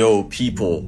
Yo, people,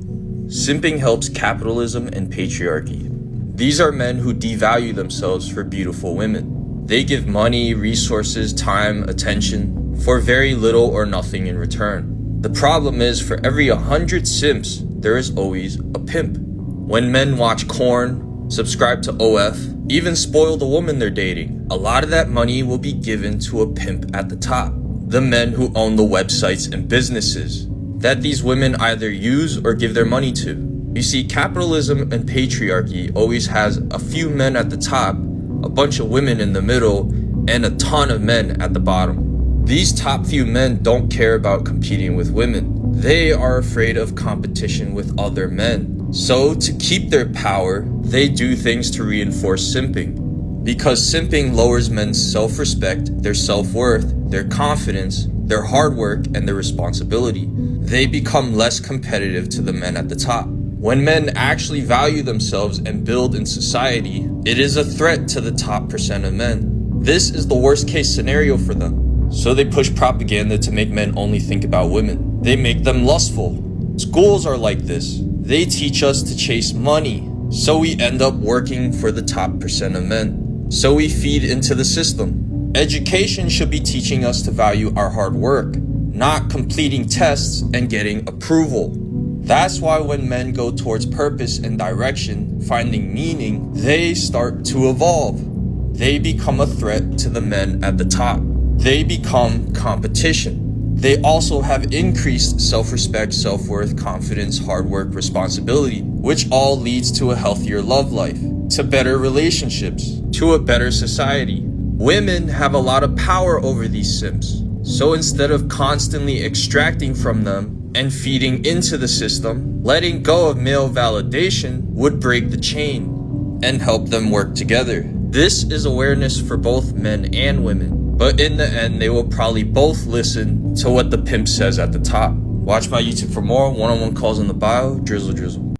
simping helps capitalism and patriarchy. These are men who devalue themselves for beautiful women. They give money, resources, time, attention for very little or nothing in return. The problem is, for every 100 simps, there is always a pimp. When men watch porn, subscribe to OF, even spoil the woman they're dating, a lot of that money will be given to a pimp at the top. The men who own the websites and businesses that these women either use or give their money to. You see, capitalism and patriarchy always has a few men at the top, a bunch of women in the middle, and a ton of men at the bottom. These top few men don't care about competing with women. They are afraid of competition with other men. So to keep their power, they do things to reinforce simping. Because simping lowers men's self-respect, their self-worth, their confidence, their hard work, and their responsibility. They become less competitive to the men at the top. When men actually value themselves and build in society, it is a threat to the top percent of men. This is the worst case scenario for them. So they push propaganda to make men only think about women. They make them lustful. Schools are like this. They teach us to chase money. So we end up working for the top percent of men. So we feed into the system. Education should be teaching us to value our hard work, not completing tests and getting approval. That's why when men go towards purpose and direction, finding meaning, they start to evolve. They become a threat to the men at the top. They become competition. They also have increased self-respect, self-worth, confidence, hard work, responsibility, which all leads to a healthier love life, to better relationships, to a better society. Women have a lot of power over these simps. So instead of constantly extracting from them and feeding into the system, letting go of male validation would break the chain and help them work together. This is awareness for both men and women, but in the end, they will probably both listen to what the pimp says at the top. Watch my YouTube for more. One-on-one calls in the bio. Drizzle.